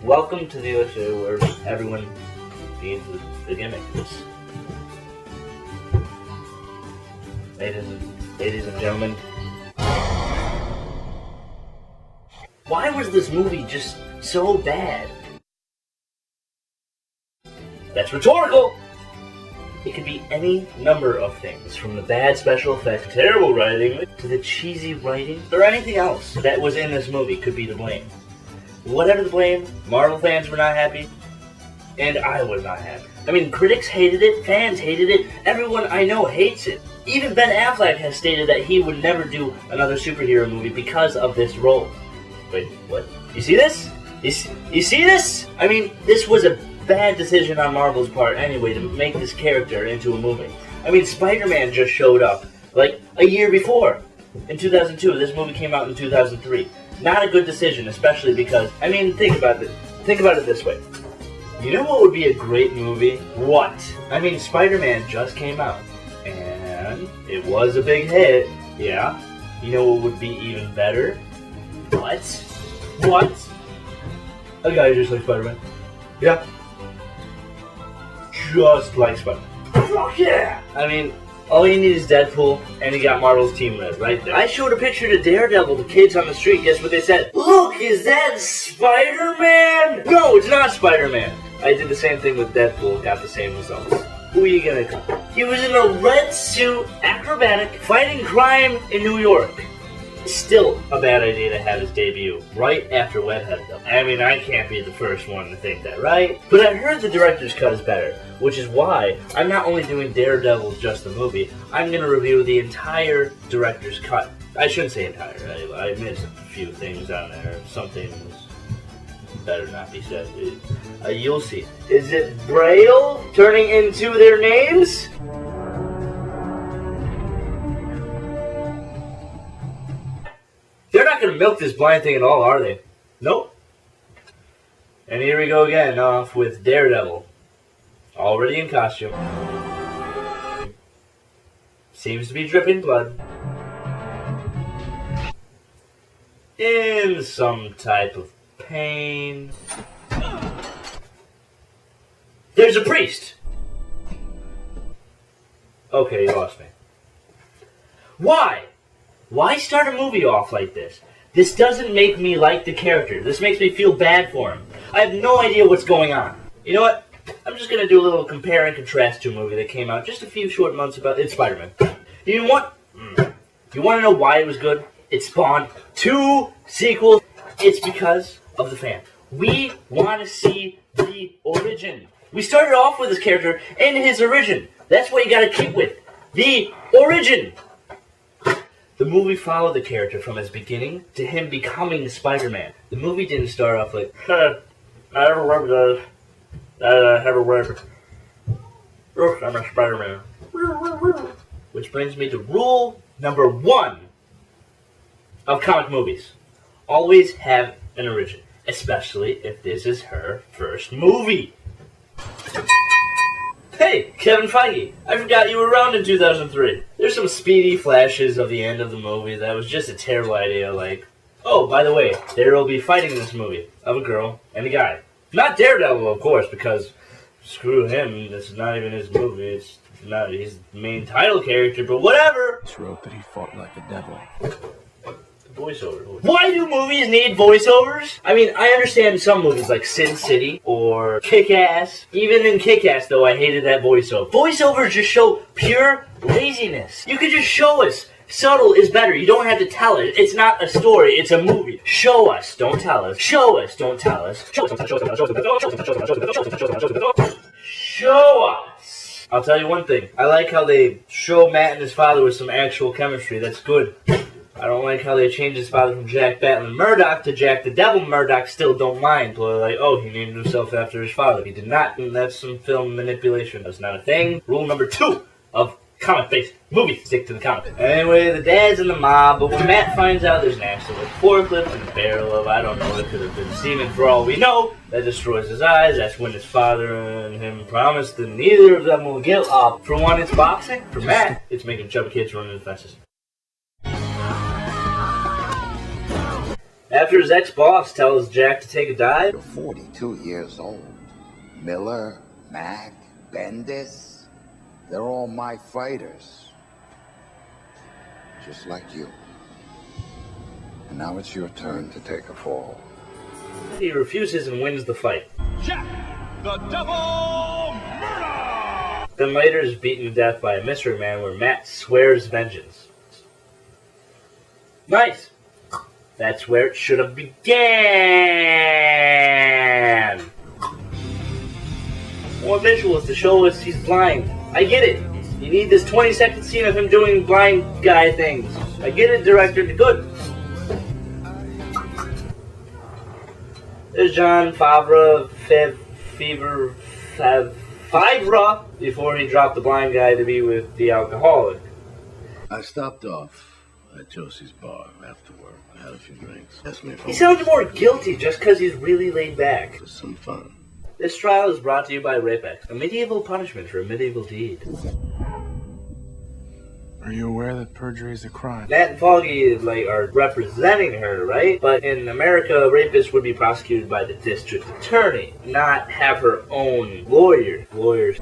Welcome to the other show where everyone needs the gimmick. Ladies and gentlemen, why was this movie just so bad? That's rhetorical! It could be any number of things, from the bad special effects, terrible writing, to the cheesy writing, or anything else that was in this movie could be to blame. Whatever the blame, Marvel fans were not happy, and I was not happy. I mean, critics hated it, fans hated it, everyone I know hates it. Even Ben Affleck has stated that he would never do another superhero movie because of this role. Wait, what? You see this? You see this? I mean, this was a bad decision on Marvel's part anyway to make this character into a movie. I mean, Spider-Man just showed up, like, a year before. In 2002, this movie came out in 2003. Not a good decision, especially because, I mean, think about it this way. You know what would be a great movie? What? I mean, Spider-Man just came out, and it was a big hit, yeah. You know what would be even better? What? A guy just like Spider-Man. Yeah. Just like Spider-Man. Fuck yeah! I mean, all you need is Deadpool, and you got Marvel's Team Red right there. I showed a picture to Daredevil to kids on the street. Guess what they said? Look, is that Spider-Man? No, it's not Spider-Man. I did the same thing with Deadpool, got the same results. Who are you gonna call? He was in a red suit, acrobatic, fighting crime in New York. Still a bad idea to have his debut right after Webhead, though. I mean, I can't be the first one to think that, right? But I heard the director's cut is better, which is why I'm not only doing Daredevil, just the movie, I'm going to review the entire director's cut. I shouldn't say entire, I missed a few things on there. Some things better not be said. You'll see. Is it Braille turning into their names? They're not going to milk this blind thing at all, are they? Nope. And here we go again, off with Daredevil. Already in costume. Seems to be dripping blood. In some type of pain. There's a priest! Okay, you lost me. Why? Why start a movie off like this? This doesn't make me like the character. This makes me feel bad for him. I have no idea what's going on. You know what? I'm just going to do a little compare and contrast to a movie that came out just a few short months ago. It's Spider-Man. You know what? You want to know why it was good? It spawned 2 sequels. It's because of the fan. We want to see the origin. We started off with this character and his origin. That's what you got to keep with. The origin. The movie followed the character from his beginning to him becoming Spider-Man. The movie didn't start off like, I remember I'm a Spider-Man. Which brings me to rule number 1 of comic movies. Always have an origin, especially if this is her first movie. Hey, Kevin Feige, I forgot you were around in 2003. There's some speedy flashes of the end of the movie that was just a terrible idea, like, oh, by the way, there will be fighting in this movie of a girl and a guy. Not Daredevil, of course, because screw him, this is not even his movie, it's not his main title character, but whatever! This wrote that he fought like a devil. Voiceover. Why do movies need voiceovers? I mean, I understand some movies like Sin City or Kick-Ass. Even in Kick-Ass, though, I hated that voiceover. Voiceovers just show pure laziness. You could just show us. Subtle is better. You don't have to tell it. It's not a story. It's a movie. Show us. Don't tell us. Show us. Don't tell us. Show us. I'll tell you one thing. I like how they show Matt and his father with some actual chemistry. That's good. I don't like how they changed his father from Jack Batlin Murdoch to Jack the Devil Murdoch. Still don't mind. People are like, oh, he named himself after his father. He did not. That's some film manipulation. That's not a thing. Rule number 2 of comic-based movies. Stick to the comic. Anyway, the dad's in the mob, but when Matt finds out there's an absolute forklift and a barrel of, I don't know, it could have been semen for all we know, that destroys his eyes. That's when his father and him promised that neither of them will get up. For one, it's boxing. For Matt, it's making chubby kids run in the fences. After his ex-boss tells Jack to take a dive. You're 42 years old. Miller, Mac, Bendis, they're all my fighters. Just like you. And now it's your turn to take a fall. He refuses and wins the fight. Jack the Devil Murdoch! Then later is beaten to death by a mystery man where Matt swears vengeance. Nice! That's where it should have began! More visuals to show us he's blind. I get it. You need this 20-second scene of him doing blind guy things. I get it, director. Good. There's John Favreau, Favreau, before he dropped the blind guy to be with the alcoholic. I stopped off at Josie's bar after work. I had a few drinks. Asked me if He sounds more guilty just because he's really laid back. it was some fun. This trial is brought to you by Rapex, a medieval punishment for a medieval deed. Are you aware that perjury is a crime? Matt and Foggy are representing her, right? But in America, a rapist would be prosecuted by the district attorney, not have her own lawyers.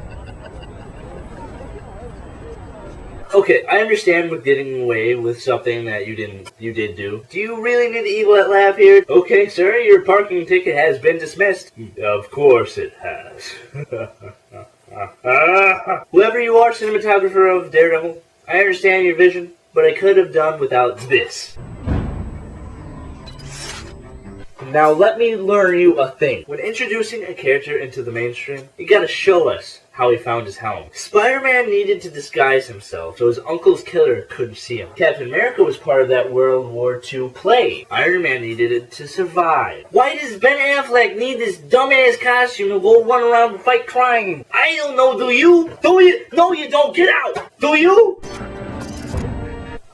Okay, I understand with getting away with something that you did do. Do you really need to equal that laugh here? Okay, sir, your parking ticket has been dismissed. Of course it has. Whoever you are, cinematographer of Daredevil, I understand your vision, but I could have done without this. Now let me learn you a thing. When introducing a character into the mainstream, you gotta show us how he found his helm. Spider-Man needed to disguise himself so his uncle's killer couldn't see him. Captain America was part of that World War II play. Iron Man needed it to survive. Why does Ben Affleck need this dumbass costume to go run around and fight crime? I don't know, do you? Do you? No, you don't. Get out! Do you?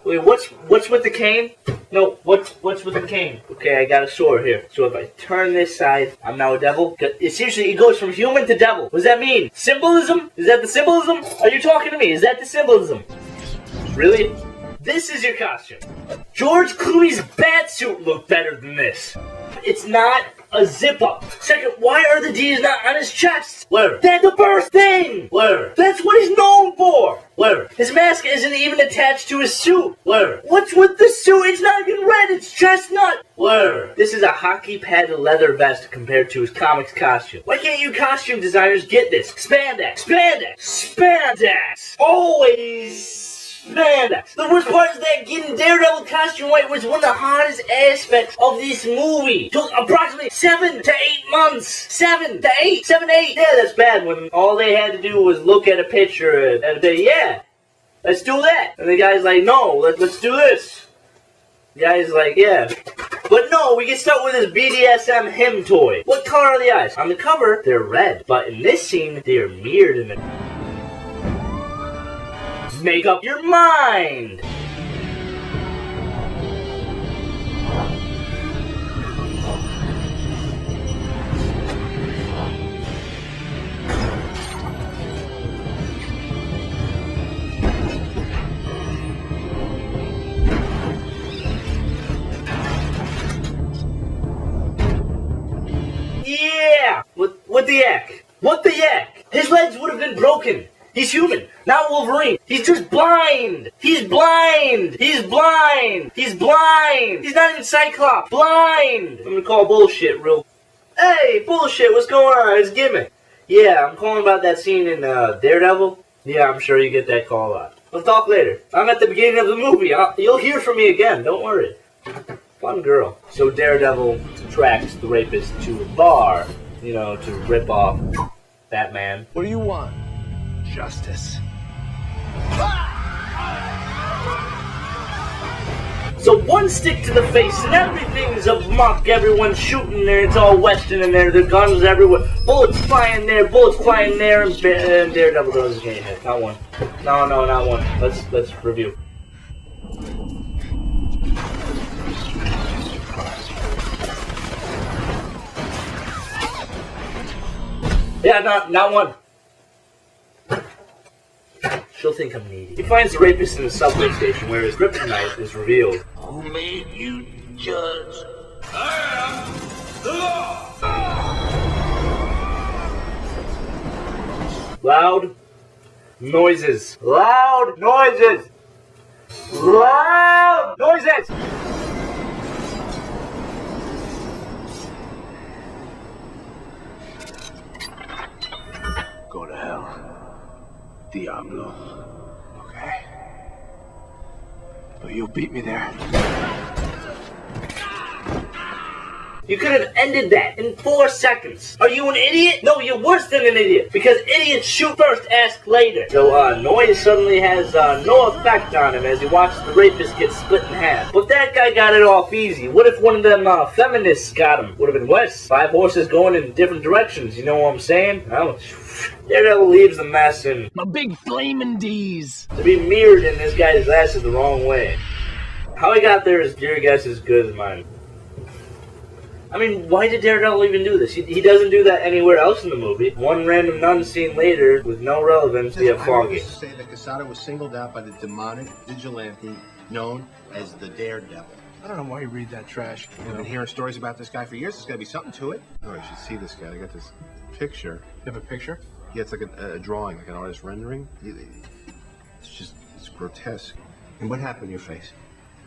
Wait, what's with the cane? No, what's with the cane? Okay, I got a sword here. So if I turn this side, I'm now a devil? Seriously, it goes from human to devil. What does that mean? Symbolism? Is that the symbolism? Are you talking to me? Is that the symbolism? Really? This is your costume. George Clooney's batsuit looked better than this. It's not a zip-up. Second, why are the D's not on his chest? Whatever. That's the first thing. Whatever. That's what he's known for. Whatever. His mask isn't even attached to his suit. Whatever. What's with the suit? It's not even red. It's chestnut. Whatever. This is a hockey padded leather vest compared to his comics costume. Why can't you costume designers get this? Spandex. Spandex. Spandex. Always. Spandex. The worst part is that getting Daredevil costume white was one of the hardest aspects of this movie. Took approximately 7 to 8 months. 7 to 8. 7 to 8. Yeah, that's bad when all they had to do was look at a picture and say, yeah, let's do that. And the guy's like, no, let's do this. The guy's like, yeah. But no, we get stuck with this BDSM him toy. What color are the eyes? On the cover, they're red. But in this scene, they are mirrored in the... Make up your mind! Yeah! What the heck? What the heck? His legs would have been broken. He's human, not Wolverine. He's just blind. He's blind. He's blind. He's blind. He's not even Cyclops. Blind. I'm gonna call bullshit real. Hey, bullshit, what's going on? It's Gimmic. Yeah, I'm calling about that scene in Daredevil. Yeah, I'm sure you get that call a lot. We'll talk later. I'm at the beginning of the movie. You'll hear from me again. Don't worry. Fun girl. So Daredevil tracks the rapist to a bar, to rip off Batman. What do you want? Justice. So one stick to the face and everything's a muck. Everyone's shooting there. It's all Western in there. There's guns everywhere. Bullets flying there. Bullets flying there. And Daredevil does his game head. Not one. No, not one. Let's review. Yeah, not one. She'll think I'm needy. He finds the rapist in the subway station where his kryptonite is revealed. Who made you judge? I am the law! Loud noises. Loud noises. Loud noises. Go to hell. Diablo. Okay. But you'll beat me there. You could have ended that in 4 seconds. Are you an idiot? No, you're worse than an idiot. Because idiots shoot first, ask later. So, noise suddenly has no effect on him as he watches the rapist get split in half. But that guy got it off easy. What if one of them feminists got him? Would have been West. 5 horses going in different directions. You know what I'm saying? Well, Daredevil leaves the mess in. My big flaming D's. To be mirrored in this guy's glasses the wrong way. How he got there is your guess as good as mine. I mean, why did Daredevil even do this? He doesn't do that anywhere else in the movie. One random nun scene later, with no relevance, we have Foggy. I say that Quesada was singled out by the demonic vigilante known as the Daredevil. I don't know why you read that trash. I've been hearing stories about this guy for years. There's got to be something to it. Oh, you should see this guy. I got this picture. You have a picture? Yeah, it's like a drawing, like an artist rendering. It's grotesque. And what happened to your face?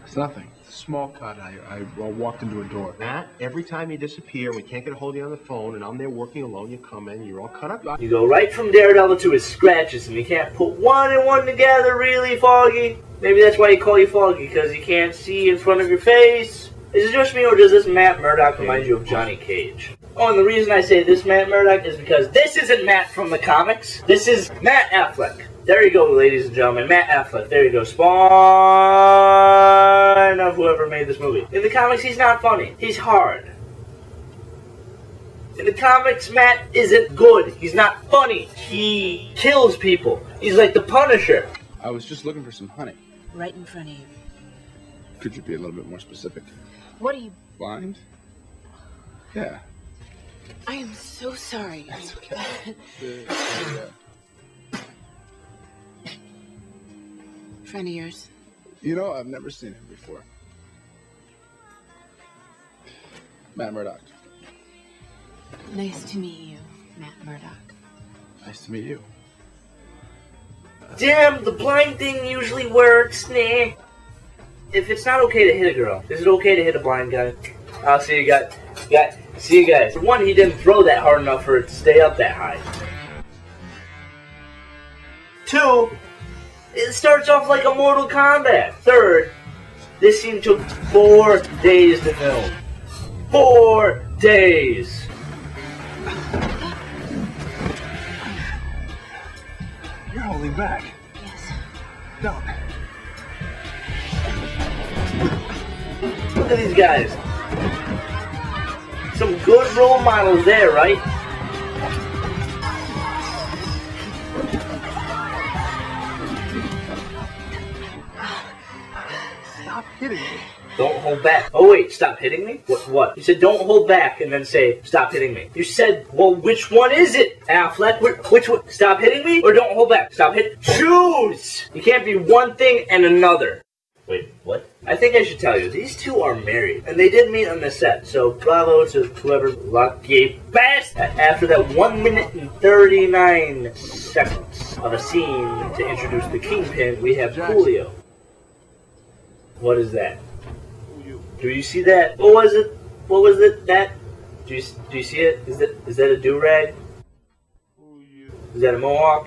It's nothing. It's a small cut. I walked into a door. Matt, every time you disappear, we can't get a hold of you on the phone, and I'm there working alone, you come in, you're all cut up. You go right from Daredevil to his scratches, and you can't put one and one together, really, Foggy? Maybe that's why you call you Foggy, because you can't see in front of your face. Is it just me, or does this Matt Murdock remind you of Johnny Cage? Oh, and the reason I say this Matt Murdock is because this isn't Matt from the comics. This is Matt Affleck. There you go, ladies and gentlemen. Matt Affleck. There you go. Spawn of whoever made this movie. In the comics, he's not funny. He's hard. In the comics, Matt isn't good. He's not funny. He kills people. He's like the Punisher. I was just looking for some honey. Right in front of you. Could you be a little bit more specific? What are you... Blind? Yeah. I am so sorry. That's okay. Friend of yours. You know, I've never seen him before. Matt Murdock. Nice to meet you, Matt Murdock. Nice to meet you. Damn, the blind thing usually works, nah. If it's not okay to hit a girl, is it okay to hit a blind guy? I'll see you guys. See you guys. For one, he didn't throw that hard enough for it to stay up that high. 2, it starts off like a Mortal Kombat. 3rd, this scene took 4 days to film. 4 days. You're holding back. Yes. Don't. Look at these guys. Some good role models there, right? Stop hitting me. Don't hold back. Oh wait, stop hitting me? What? You said don't hold back and then say stop hitting me. You said, well, which one is it, Affleck? Which one? Stop hitting me or don't hold back? Stop hitting. Choose! You can't be one thing and another. Wait, what? I think I should tell you, these two are married, and they did meet on the set, so bravo to whoever lucky best. After that 1 minute and 39 seconds of a scene to introduce the Kingpin, we have Julio. What is that? Do you see that? What was it? What was it? That? Do you see it? Is that a do-rag? Is that a mohawk?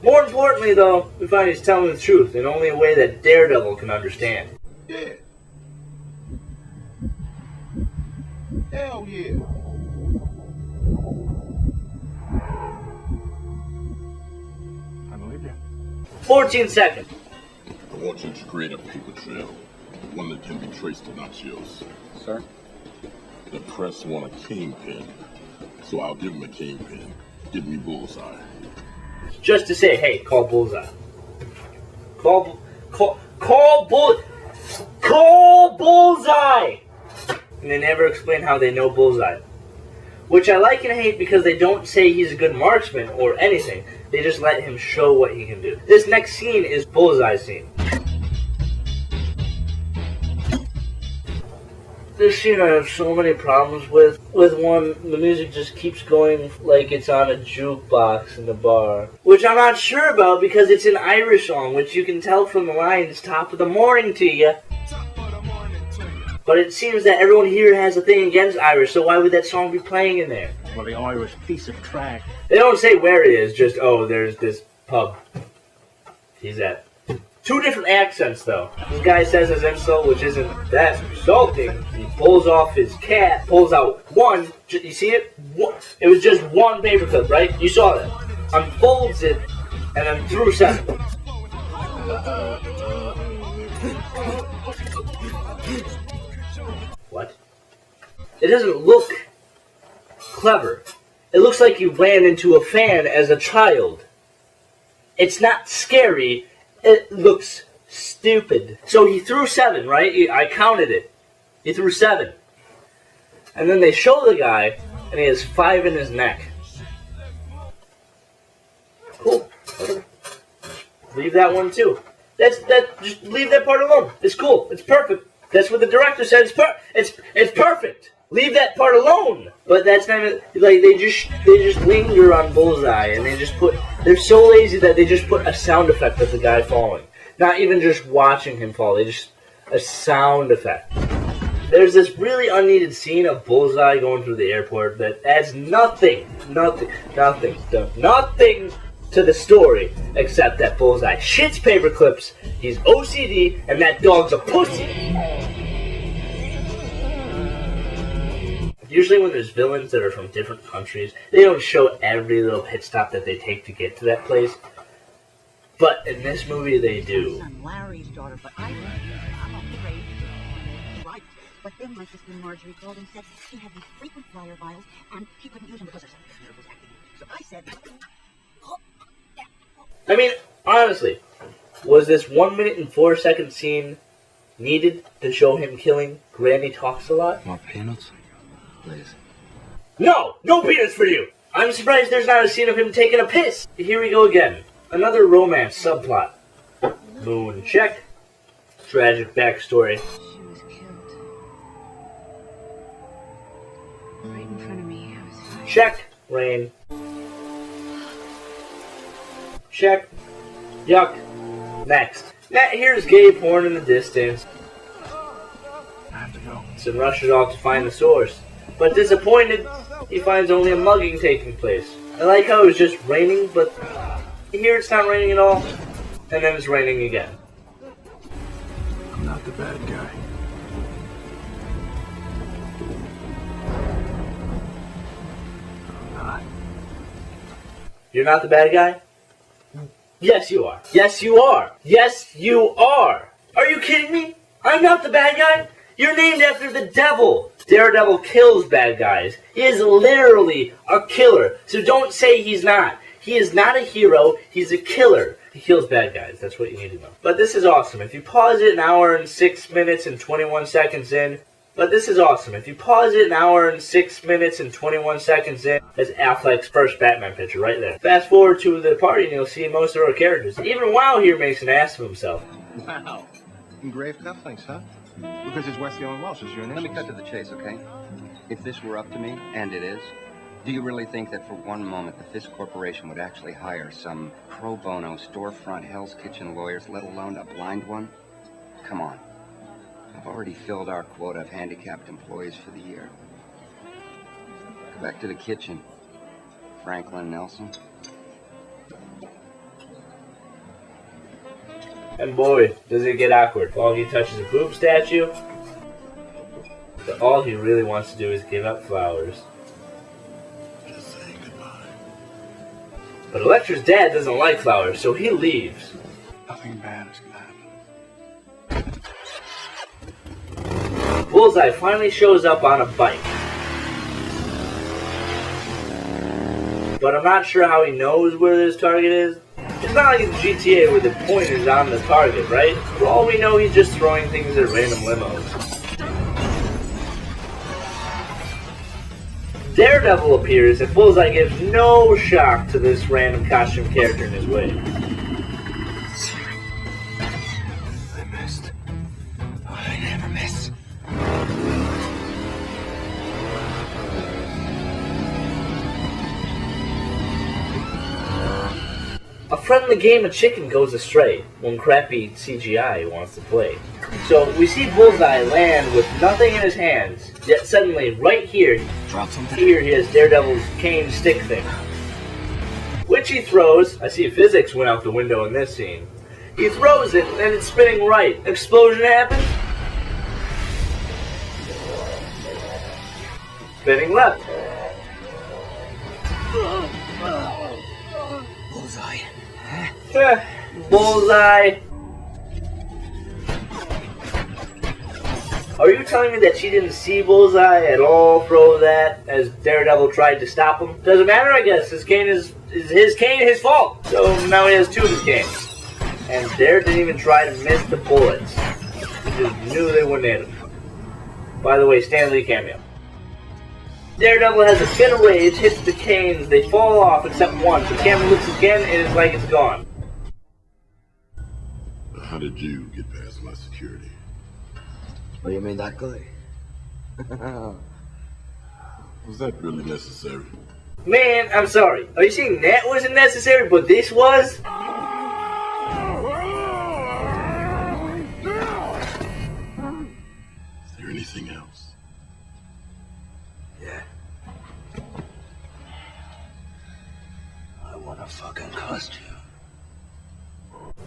More importantly, though, we find he's telling the truth in only a way that Daredevil can understand. Yeah. Hell yeah. I believe you. 14 seconds. I want you to create a paper trail One that can be traced to Nachios. Sir? The press want a kingpin, so I'll give him a kingpin. Give me Bullseye. Just to say, hey, call Bullseye. Call Bullseye! And they never explain how they know Bullseye. Which I like and hate because they don't say he's a good marksman or anything. They just let him show what he can do. This next scene is Bullseye's scene. This scene I have so many problems with. With one, the music just keeps going like it's on a jukebox in the bar. Which I'm not sure about because it's an Irish song, which you can tell from the lines, top of the morning to you. But it seems that everyone here has a thing against Irish, so why would that song be playing in there? Well, the Irish piece of trash. They don't say where it is, just, oh, there's this pub he's at. Two different accents, though. This guy says his insult, which isn't that insulting. He pulls off his cap, pulls out one, you see it? It was just one paperclip, right? You saw that. Unfolds it, and then threw 7. What? It doesn't look clever. It looks like you ran into a fan as a child. It's not scary. It looks stupid. So he threw 7, right? I counted it. He threw 7. And then they show the guy, and he has 5 in his neck. Cool. Leave that one too. Just leave that part alone. It's cool. It's perfect. That's what the director said. It's perfect. Leave that part alone. But that's not even, like, they just linger on Bullseye, and they're so lazy that they just put a sound effect of the guy falling. Not even just watching him fall. A sound effect. There's this really unneeded scene of Bullseye going through the airport that adds nothing to the story, except that Bullseye shits paperclips, he's OCD, and that dog's a pussy. Usually when there's villains that are from different countries, they don't show every little pit stop that they take to get to that place. But in this movie, they do. I'm Larry's daughter, but I'm afraid. Right. But then my sister Marjorie called and said she had these frequent flyer vials, and she couldn't use them because her nerve was acting. So I said... I mean, honestly, was this 1 minute and 4 second scene needed to show him killing Granny Talks a Lot? More peanuts? Please. No! No peanuts for you! I'm surprised there's not a scene of him taking a piss! Here we go again. Another romance subplot. Moon check. Tragic backstory. She was killed. Right in front of me. I was fine. Check. Rain. Check. Yuck. Next. Here's gay porn in the distance. I have to go. Sid rushes off to find the source. But disappointed, he finds only a mugging taking place. I like how it was just raining, but here it's not raining at all, and then it's raining again. I'm not the bad guy. I'm not. You're not the bad guy? Yes, you are. Yes, you are. Yes, you are. Are you kidding me? I'm not the bad guy? You're named after the devil. Daredevil kills bad guys. He is literally a killer. So don't say he's not. He is not a hero. He's a killer. He kills bad guys. That's what you need to know. But this is awesome. If you pause it an hour and 6 minutes and 21 seconds in, that's Affleck's first Batman picture right there. Fast forward to the party and you'll see most of our characters. Even Wow here makes an ass of himself. Wow. Engraved cufflinks, huh? Because it's Wesley and Welsh is your initials. Let me cut to the chase, okay? If this were up to me, and it is, do you really think that for one moment the Fisk Corporation would actually hire some pro bono storefront Hell's Kitchen lawyers, let alone a blind one? Come on. I've already filled our quota of handicapped employees for the year. Go back to the kitchen. Franklin Nelson. And boy, does it get awkward. Foggy touches a boob statue. But all he really wants to do is give up flowers. Just saying goodbye. But Elektra's dad doesn't like flowers, so he leaves. Nothing bad is gonna happen. Bullseye finally shows up on a bike. But I'm not sure how he knows where this target is. It's not like it's GTA where the pointer's on the target, right? For all we know, he's just throwing things at random limos. Daredevil appears, and Bullseye gives no shock to this random costume character in his way. I missed. Oh, I never miss. A friendly game of chicken goes astray when crappy CGI wants to play. So we see Bullseye land with nothing in his hands, yet suddenly, right here, he has Daredevil's cane stick thing. Which he throws. I see physics went out the window in this scene. He throws it, and it's spinning right. Explosion happens. Spinning left. Bullseye. Bullseye. Are you telling me that she didn't see Bullseye at all throw that as Daredevil tried to stop him? Doesn't matter, I guess. His cane is his fault. So now he has two of his canes. And Dare didn't even try to miss the bullets. He just knew they wouldn't hit him. By the way, Stan Lee cameo. Daredevil has a fit of rage, hits the canes, they fall off except one. The camera looks again and it's like it's gone. How did you get past my security? What do you mean that good? Was that really necessary? Man, I'm sorry. Are you saying that wasn't necessary, but this was? Is there anything else? Yeah. I wanna fucking cost you.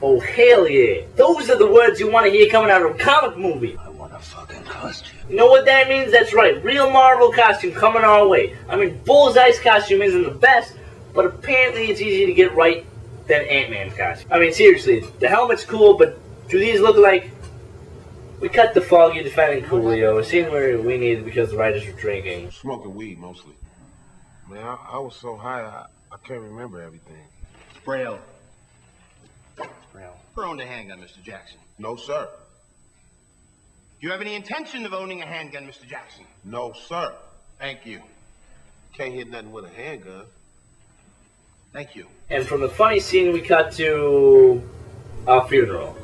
Oh, hell yeah. Those are the words you want to hear coming out of a comic movie. I wanna fucking cost you. You know what that means? That's right. Real Marvel costume coming our way. I mean, Bullseye's costume isn't the best, but apparently it's easier to get right than Ant-Man's costume. I mean, seriously, the helmet's cool, but do these look like... We cut the Foggy defending Coolio, a scene where we needed because the writers were drinking. Smoking weed, mostly. Man, I was so high, I can't remember everything. Braille. Who owned a handgun, Mr. Jackson? No, sir. Do you have any intention of owning a handgun, Mr. Jackson? No, sir. Thank you. Can't hit nothing with a handgun. Thank you. And from the funny scene, we cut to a funeral.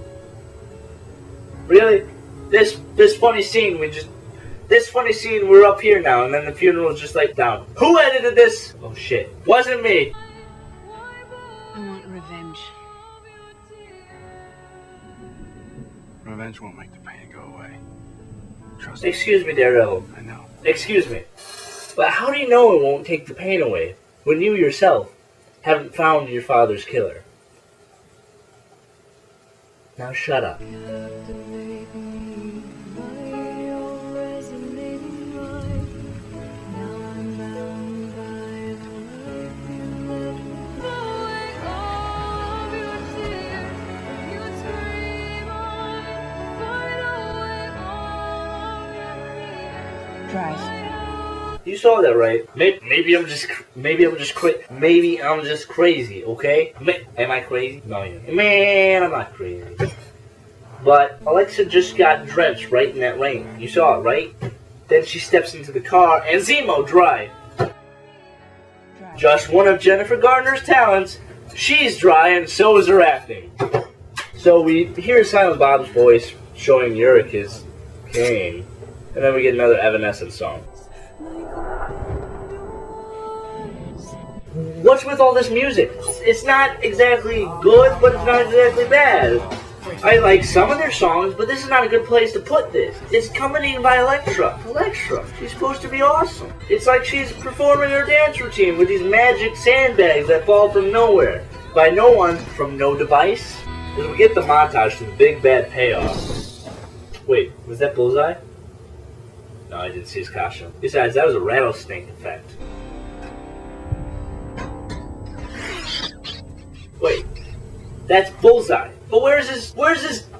Really? This funny scene, we're up here now, and then the funeral is just like down. Who edited this? Oh shit. Wasn't me. I want revenge. Revenge won't make the pain go away. Trust me. Excuse me, Daredevil. I know. Excuse me. But how do you know it won't take the pain away when you yourself haven't found your father's killer? Now shut up. Drive. You saw that, right? Maybe I'm just crazy, okay? Am I crazy? No, man, I'm not crazy. But Alexa just got drenched right in that rain. You saw it, right? Then she steps into the car and Zemo dry. Just one of Jennifer Garner's talents. She's dry and so is her acting. So we hear Silent Bob's voice showing Yurik his cane. And then we get another Evanescence song. What's with all this music? It's not exactly good, but it's not exactly bad. I like some of their songs, but this is not a good place to put this. It's accompanied by Elektra. Elektra, she's supposed to be awesome. It's like she's performing her dance routine with these magic sandbags that fall from nowhere. By no one, from no device. As we get the montage to the big bad payoff. Wait, was that Bullseye? No, I didn't see his costume. Besides, that was a rattlesnake effect. Wait, that's Bullseye. But where's his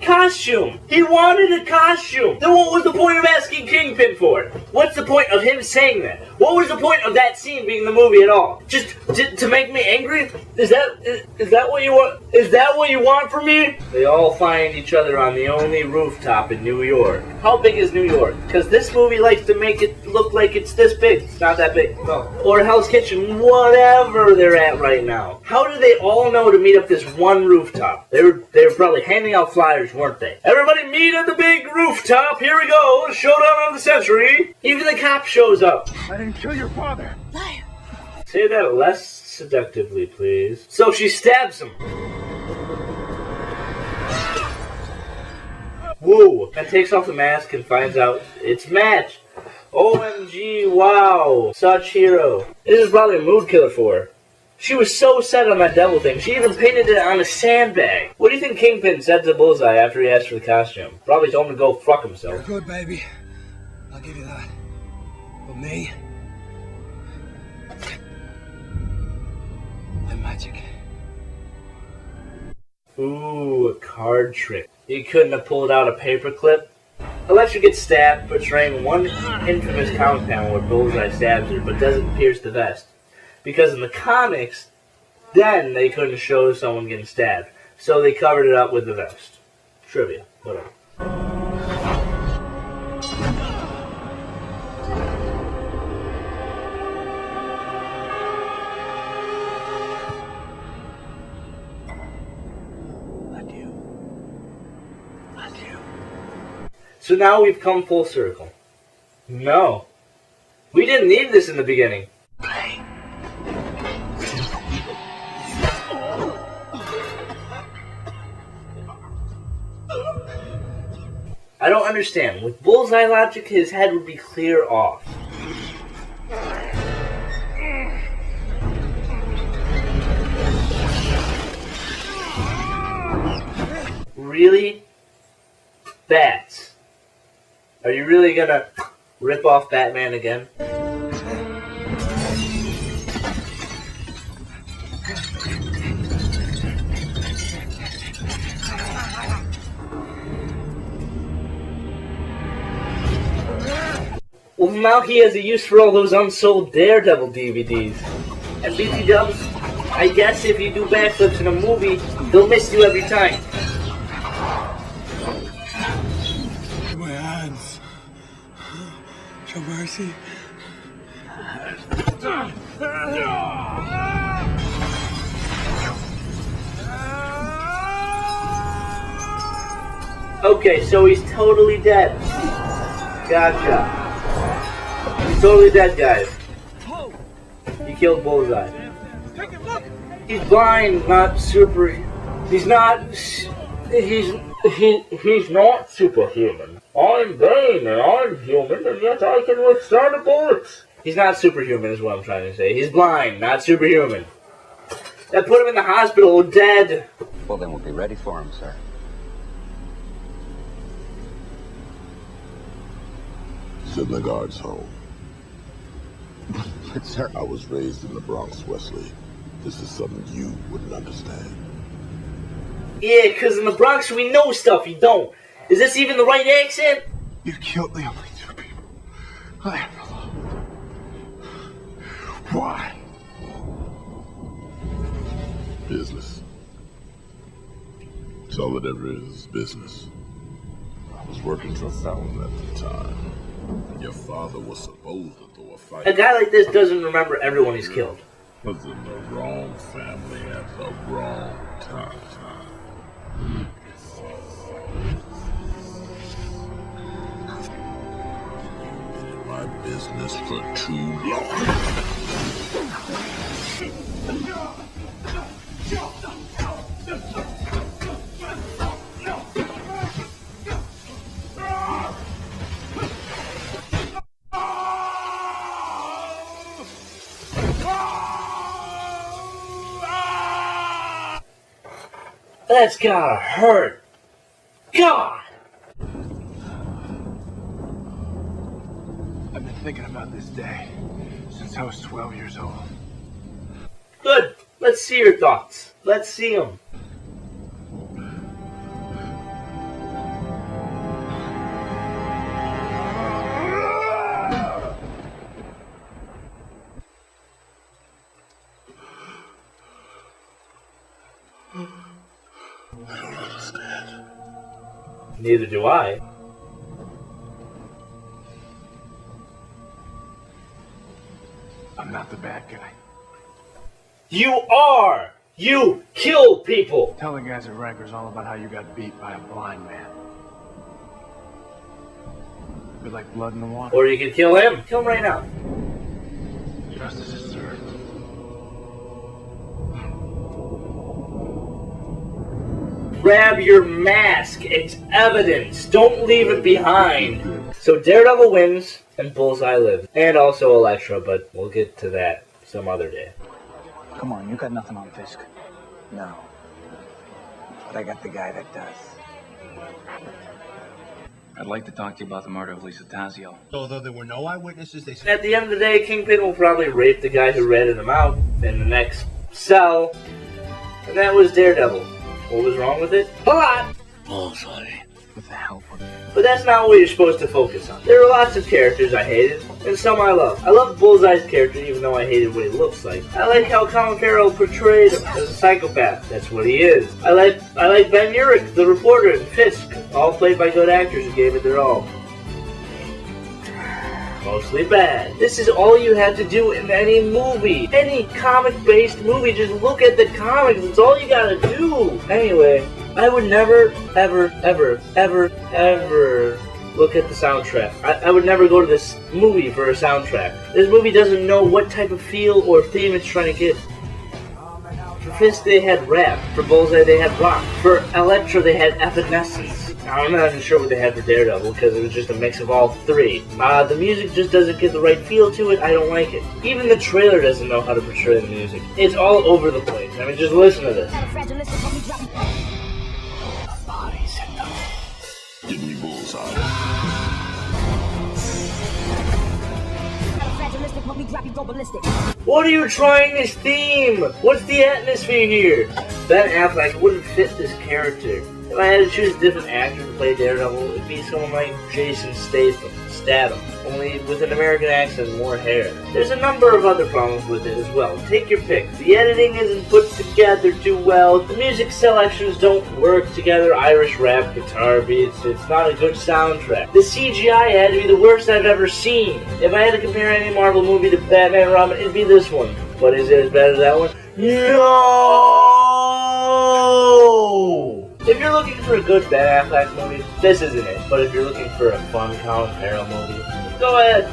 costume? He wanted a costume. Then what was the point of asking Kingpin for it? What's the point of him saying that? What was the point of that scene being in the movie at all? Just to make me angry? Is that what you want? Is that what you want from me? They all find each other on the only rooftop in New York. How big is New York? Because this movie likes to make it look like it's this big. It's not that big. No. Or Hell's Kitchen, whatever they're at right now. How do they all know to meet up this one rooftop? They were probably handing out flyers, weren't they? Everybody meet at the big rooftop. Here we go. Showdown of the century. Even the cop shows up. I didn't kill your father. Liar. Say that less seductively, please. So she stabs him. Woo! And takes off the mask and finds out it's Match. OMG, wow. Such hero. This is probably a mood killer for her. She was so set on that devil thing, she even painted it on a sandbag. What do you think Kingpin said to Bullseye after he asked for the costume? Probably told him to go fuck himself. You're good, baby. I'll give you that. But me? I'm magic. Ooh, a card trick. You couldn't have pulled out a paperclip? Electra gets stabbed, portraying one infamous comic panel where Bullseye stabs her, but doesn't pierce the vest. Because in the comics, then they couldn't show someone getting stabbed. So they covered it up with the vest. Trivia. Whatever. So now we've come full circle. No. We didn't need this in the beginning. Play. I don't understand. With Bullseye logic, his head would be clear off. Really? Bats. Are you really gonna rip off Batman again? Well, now he has a use for all those unsold Daredevil DVDs. And BT Dubs, I guess if you do backflips in a movie, they'll miss you every time. My hands. Show mercy. Okay, so he's totally dead. Gotcha. He's totally dead, guys. He killed Bullseye. He's blind, not super. He's not. He's not superhuman. I'm Bane, and I'm human, and yet I can withstand a bullet. He's not superhuman, is what I'm trying to say. He's blind, not superhuman. That put him in the hospital, dead. Well, then we'll be ready for him, sir. Send the guards home. But, sir, I was raised in the Bronx, Wesley. This is something you wouldn't understand. Yeah, because in the Bronx we know stuff you don't. Is this even the right accent? You killed the only two people I ever loved. Why? Business. It's all that ever is business. I was working for Fountain at the time. Your father was supposed to throw a fight. A guy like this doesn't remember everyone he's killed. Was in the wrong family at the wrong time. You've been in my business for too long. That's gotta hurt. God! I've been thinking about this day since I was 12 years old. Good. Let's see your thoughts. Let's see them. I don't understand. Neither do I. I'm not the bad guy. You are! You kill people! Tell the guys at Rikers all about how you got beat by a blind man. Be like blood in the water. Or you could kill him. Kill him right now. Justice is served. Grab your mask. It's evidence. Don't leave it behind. So Daredevil wins and Bullseye lives. And also Elektra, but we'll get to that some other day. Come on, you got nothing on Fisk. No. But I got the guy that does. I'd like to talk to you about the murder of Lisa Tazio. Although there were no eyewitnesses, they said... At the end of the day, Kingpin will probably rape the guy who ratted him out in the next cell. And that was Daredevil. What was wrong with it? A lot! Bullseye. With the help of... But that's not what you're supposed to focus on. There were lots of characters I hated, and some I love. I love Bullseye's character even though I hated what he looks like. I like how Colin Farrell portrayed him as a psychopath. That's what he is. I like Ben Urich, the reporter, and Fisk, all played by good actors who gave it their all. Mostly bad. This is all you have to do in any movie. Any comic-based movie, just look at the comics. That's all you gotta do. Anyway, I would never, ever, ever, ever, ever look at the soundtrack. I would never go to this movie for a soundtrack. This movie doesn't know what type of feel or theme it's trying to get. For Fisk, they had rap. For Bullseye, they had rock. For Elektra, they had evanescence. I'm not even sure what they had for Daredevil because it was just a mix of all three. The music just doesn't get the right feel to it. I don't like it. Even the trailer doesn't know how to portray the music. It's all over the place. I mean, just listen to this. Bodies in them. Give me Bullseye. What are you trying this theme? What's the atmosphere here? Ben Affleck wouldn't fit this character. If I had to choose a different actor to play Daredevil, it'd be someone like Jason Statham, only with an American accent and more hair. There's a number of other problems with it as well. Take your pick. The editing isn't put together too well. The music selections don't work together. Irish rap, guitar beats. It's not a good soundtrack. The CGI had to be the worst I've ever seen. If I had to compare any Marvel movie to Batman and Robin, it'd be this one. But is it as bad as that one? No! If you're looking for a good Ben Affleck movie, this isn't it. But if you're looking for a fun Colin Farrell movie, go ahead.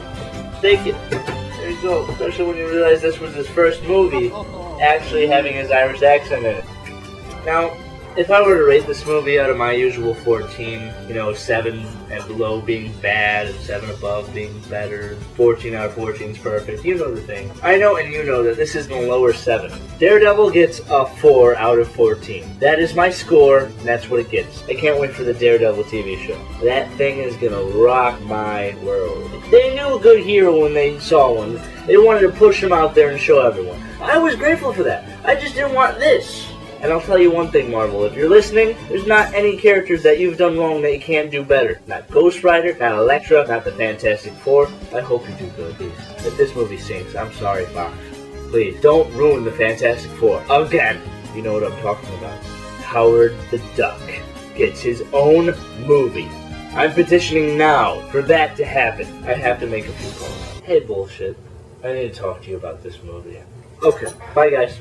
Take it. There you go. Especially when you realize this was his first movie actually having his Irish accent in it. Now, if I were to rate this movie out of my usual 14, 7 and below being bad, and 7 above being better, 14 out of 14 is perfect, you know the thing. I know and you know that this is the lower 7. Daredevil gets a 4 out of 14. That is my score, and that's what it gets. I can't wait for the Daredevil TV show. That thing is gonna rock my world. They knew a good hero when they saw one. They wanted to push him out there and show everyone. I was grateful for that. I just didn't want this. And I'll tell you one thing, Marvel, if you're listening, there's not any characters that you've done wrong that you can't do better. Not Ghost Rider, not Elektra, not the Fantastic Four. I hope you do good, please. If this movie sinks, I'm sorry, Fox. Please, don't ruin the Fantastic Four. Again, you know what I'm talking about. Howard the Duck gets his own movie. I'm petitioning now for that to happen. I have to make a few calls. Hey, bullshit. I need to talk to you about this movie. Okay, bye guys.